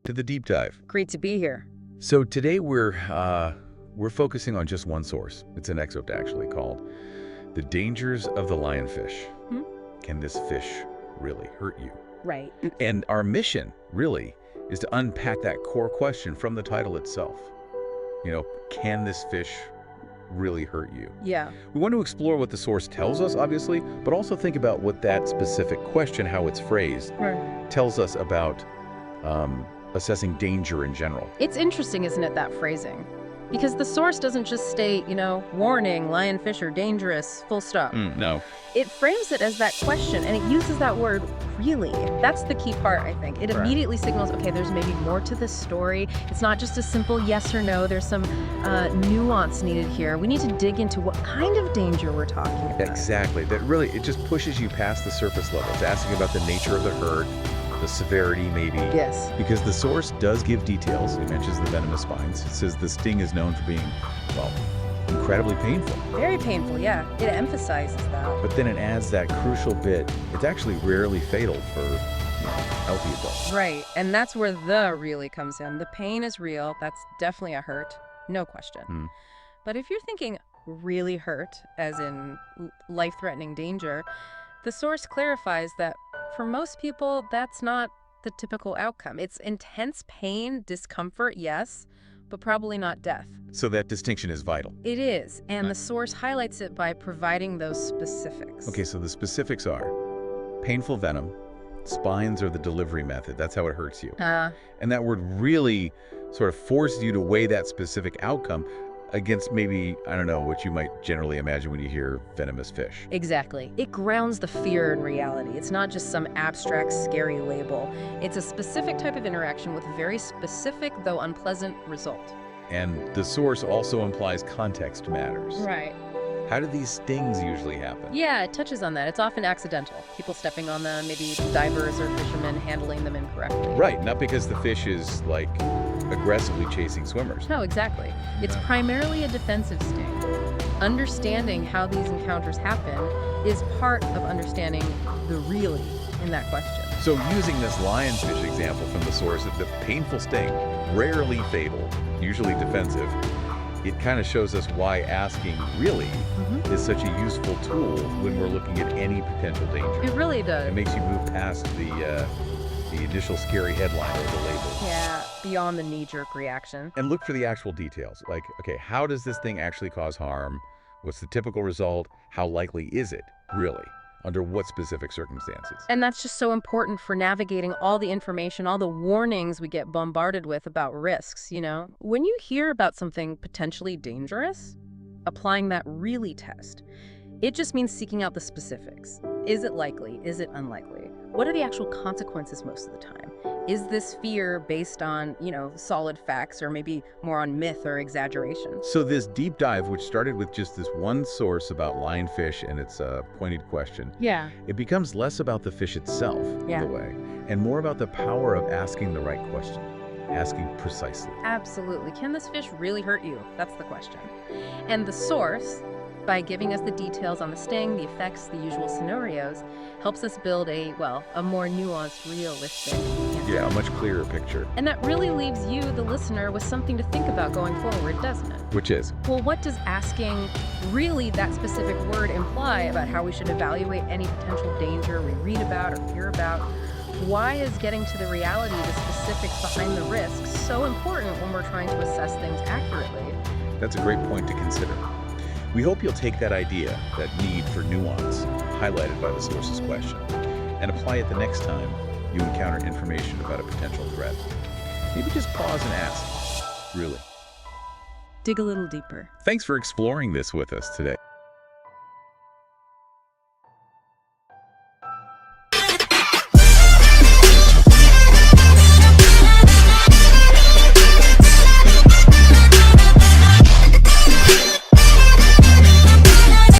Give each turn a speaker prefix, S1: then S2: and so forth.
S1: to the deep dive.
S2: Great to be here.
S1: So today we're focusing on just one source. It's an excerpt actually called "The Dangers of the Lionfish." Can this fish really hurt you?
S2: Right.
S1: And our mission really is to unpack that core question from the title itself. Can this fish really hurt you?
S2: Yeah.
S1: We want to explore what the source tells us, obviously, but also think about what that specific question, how it's phrased, tells us about assessing danger in general.
S2: It's interesting, isn't it, that phrasing? Because the source doesn't just state, warning, lionfish are dangerous, full stop.
S1: No.
S2: It frames it as that question, and it uses that word, really. That's the key part, I think. It immediately signals, okay, there's maybe more to this story. It's not just a simple yes or no. There's some nuance needed here. We need to dig into what kind of danger we're talking about.
S1: Exactly. That really, it just pushes you past the surface level. It's asking about the nature of the hurt, the severity maybe.
S2: Yes.
S1: Because the source does give details. It mentions the venomous spines. It says the sting is known for being, incredibly painful.
S2: Very painful, yeah. It emphasizes that.
S1: But then it adds that crucial bit. It's actually rarely fatal for healthy adults.
S2: Right, and that's where the really comes in. The pain is real. That's definitely a hurt, no question. But if you're thinking really hurt, as in life-threatening danger, the source clarifies that for most people, that's not the typical outcome. It's intense pain, discomfort, yes, but probably not death.
S1: So that distinction is vital.
S2: It is, and the source highlights it by providing those specifics.
S1: Okay, so the specifics are painful venom, spines are the delivery method. That's how it hurts you. And that word really sort of forces you to weigh that specific outcome against maybe, I don't know, what you might generally imagine when you hear venomous fish.
S2: Exactly. It grounds the fear in reality. It's not just some abstract, scary label. It's a specific type of interaction with a very specific, though unpleasant, result.
S1: And the source also implies context matters.
S2: Right.
S1: How do these stings usually happen?
S2: Yeah, it touches on that. It's often accidental. People stepping on them, maybe divers or fishermen handling them incorrectly.
S1: Right, not because the fish is, aggressively chasing swimmers.
S2: No, exactly. It's primarily a defensive sting. Understanding how these encounters happen is part of understanding the really in that question.
S1: So using this lionfish example from the source of the painful sting, rarely fatal, usually defensive, it kind of shows us why asking really is such a useful tool when we're looking at any potential danger.
S2: It really does.
S1: It makes you move past the initial scary headline or the label.
S2: Yeah, beyond the knee-jerk reaction.
S1: And look for the actual details. Like, okay, how does this thing actually cause harm? What's the typical result? How likely is it, really? Under what specific circumstances?
S2: And that's just so important for navigating all the information, all the warnings we get bombarded with about risks, When you hear about something potentially dangerous, applying that really test, it just means seeking out the specifics. Is it likely? Is it unlikely? What are the actual consequences most of the time? Is this fear based on, solid facts or maybe more on myth or exaggeration?
S1: So this deep dive, which started with just this one source about lionfish and its pointed question, it becomes less about the fish itself, in a way, and more about the power of asking the right question, asking precisely.
S2: Absolutely. Can this fish really hurt you? That's the question. And the source, by giving us the details on the sting, the effects, the usual scenarios, helps us build a more nuanced, realistic answer.
S1: Yeah, a much clearer picture.
S2: And that really leaves you, the listener, with something to think about going forward, doesn't it?
S1: Which is?
S2: Well, what does asking really that specific word imply about how we should evaluate any potential danger we read about or hear about? Why is getting to the reality, the specifics behind the risk, so important when we're trying to assess things accurately?
S1: That's a great point to consider. We hope you'll take that idea, that need for nuance, highlighted by the source's question, and apply it the next time you encounter information about a potential threat. Maybe just pause and ask, really?
S2: Dig a little deeper.
S1: Thanks for exploring this with us today.